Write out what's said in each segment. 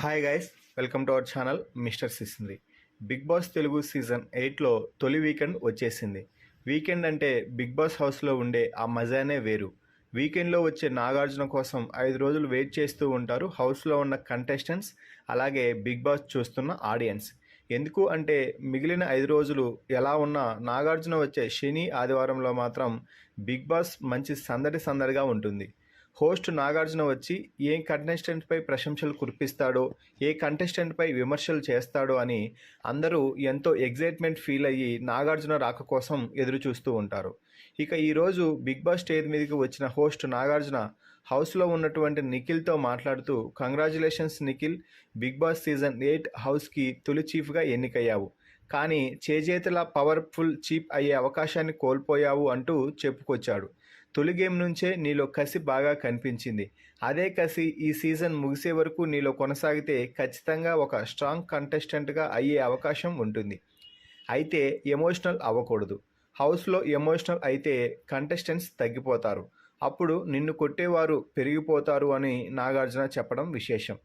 Hi guys, welcome to our channel mister సిసింది. Bigg Boss Telugu season 8లో తొలి weekend వచ్చేసింది. వీకెండ్ అంటే బిగ్ బాస్ హౌస్లో ఉండే ఆ మజానే వేరు. వీకెండ్లో వచ్చే నాగార్జున కోసం 5 రోజులు వెయిట్ చేస్తూ ఉంటారు హౌస్లో ఉన్న కంటెస్టెంట్స్, అలాగే బిగ్ బాస్ చూస్తున్న ఆడియన్స్. ఎందుకు అంటే మిగిలిన 5 రోజులు ఎలా ఉన్నా నాగార్జున వచ్చే శని ఆదివారంలో మాత్రం బిగ్ బాస్ మంచి సందడిగా ఉంటుంది. హోస్ట్ నాగార్జున వచ్చి ఏ కంటెస్టెంట్పై ప్రశంసలు కురిపిస్తాడో, ఏ కంటెస్టెంట్పై విమర్శలు చేస్తాడో అని అందరూ ఎంతో ఎగ్జైట్మెంట్ ఫీల్ అయ్యి నాగార్జున రాక కోసం ఎదురు చూస్తూ ఉంటారు. ఇక ఈరోజు బిగ్ బాస్ స్టేజ్ మీదకి వచ్చిన హోస్ట్ నాగార్జున హౌస్లో ఉన్నటువంటి నిఖిల్తో మాట్లాడుతూ, congratulations Nikhil, Bigg Boss season 8 హౌస్కి తొలి చీఫ్గా ఎన్నికయ్యావు, కానీ చేజేతుల పవర్ఫుల్ చీఫ్ అయ్యే అవకాశాన్ని కోల్పోయావు అంటూ చెప్పుకొచ్చాడు. తొలి గేమ్ నుంచే నీలో కసి బాగా కనిపించింది. అదే కసి ఈ సీజన్ ముగిసే వరకు నీలో కొనసాగితే ఖచ్చితంగా ఒక స్ట్రాంగ్ కంటెస్టెంట్గా అయ్యే అవకాశం ఉంటుంది. అయితే ఎమోషనల్ అవ్వకూడదు. హౌస్లో ఎమోషనల్ అయితే కంటెస్టెంట్స్ తగ్గిపోతారు, అప్పుడు నిన్ను కొట్టేవారు పెరిగిపోతారు అని నాగార్జున చెప్పడం విశేషం.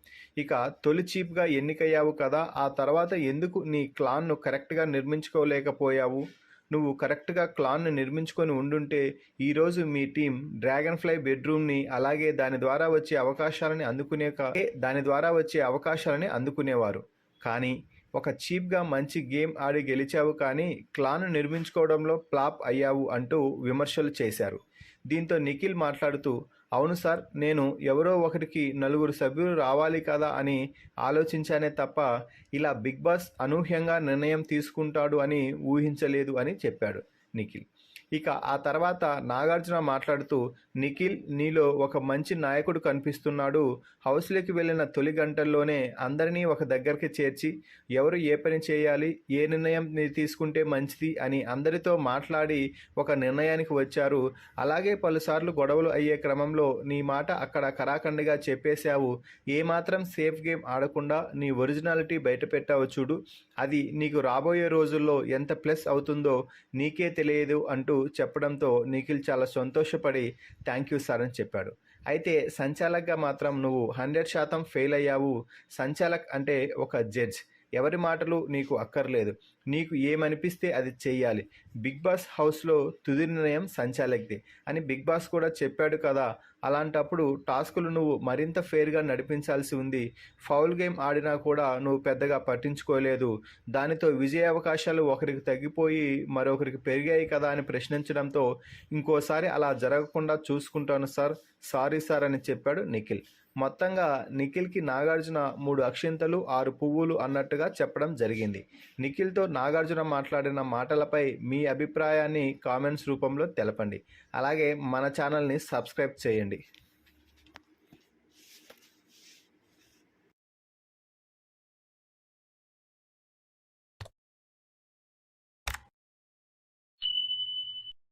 ఇక తొలి చీఫ్గా ఎన్నికయ్యావు కదా, ఆ తర్వాత ఎందుకు నీ క్లాన్ను కరెక్ట్గా నిర్మించుకోలేకపోయావు? నువ్వు కరెక్ట్గా క్లాన్ను నిర్మించుకొని ఉండుంటే ఈరోజు మీ టీం డ్రాగన్ ఫ్లై బెడ్రూమ్ని అలాగే దాని ద్వారా వచ్చే అవకాశాలని అందుకునేవారు. కానీ ఒక చీప్గా మంచి గేమ్ ఆడి గెలిచావు, కానీ క్లాన్ నిర్మించుకోవడంలో ఫ్లాప్ అయ్యావు అంటూ విమర్శలు చేశారు. దీంతో నిఖిల్ మాట్లాడుతూ, అవును సార్, నేను ఎవరో ఒకరికి 4 సభ్యులు రావాలి కదా అని ఆలోచించానే తప్ప ఇలా బిగ్ బాస్ అనూహ్యంగా నిర్ణయం తీసుకుంటాడు అని ఊహించలేదు అని చెప్పాడు నిఖిల్. ఇక ఆ తర్వాత నాగార్జున మాట్లాడుతూ, నిఖిల్, నీలో ఒక మంచి నాయకుడు కనిపిస్తున్నాడు. హౌస్లోకి వెళ్ళిన తొలి గంటల్లోనే అందరినీ ఒక దగ్గరికి చేర్చి ఎవరు ఏ పని చేయాలి, ఏ నిర్ణయం తీసుకుంటే మంచిది అని అందరితో మాట్లాడి ఒక నిర్ణయానికి వచ్చారు. అలాగే పలుసార్లు గొడవలు అయ్యే క్రమంలో నీ మాట అక్కడ కరాఖండిగా చెప్పేశావు. ఏమాత్రం సేఫ్ గేమ్ ఆడకుండా నీ ఒరిజినాలిటీ బయట పెట్టావు చూడు, అది నీకు రాబోయే రోజుల్లో ఎంత ప్లస్ అవుతుందో నీకే తెలియదు అంటూ చెప్పడంతో నిఖిల్ చాలా సంతోషపడి థ్యాంక్ యూ సార్ అని చెప్పాడు. అయితే సంచాలక్గా మాత్రం నువ్వు 100% ఫెయిల్ అయ్యావు. సంచాలక్ అంటే ఒక జడ్జ్, ఎవరి మాటలు నీకు అక్కర్లేదు, నీకు ఏమనిపిస్తే అది చెయ్యాలి. బిగ్ బాస్ హౌస్లో తుది నిర్ణయం సంచాలక్ది అని బిగ్ బాస్ కూడా చెప్పాడు కదా. అలాంటప్పుడు టాస్కులు నువ్వు మరింత ఫెయిర్గా నడిపించాల్సి ఉంది. ఫౌల్ గేమ్ ఆడినా కూడా నువ్వు పెద్దగా పట్టించుకోలేదు. దానితో విజయ అవకాశాలు ఒకరికి తగ్గిపోయి మరొకరికి పెరిగాయి కదా అని ప్రశ్నించడంతో ఇంకోసారి అలా జరగకుండా చూసుకుంటాను సార్, సారీ సార్ అని చెప్పాడు నిఖిల్. మొత్తంగా నిఖిల్కి నాగార్జున 3 అక్షింతలు 6 పువ్వులు అన్నట్టుగా చెప్పడం జరిగింది. నిఖిల్తో నాగార్జున మాట్లాడిన మాటలపై మీ అభిప్రాయాన్ని కామెంట్స్ రూపంలో తెలపండి. అలాగే మన ఛానల్ని సబ్స్క్రైబ్ చేయండి.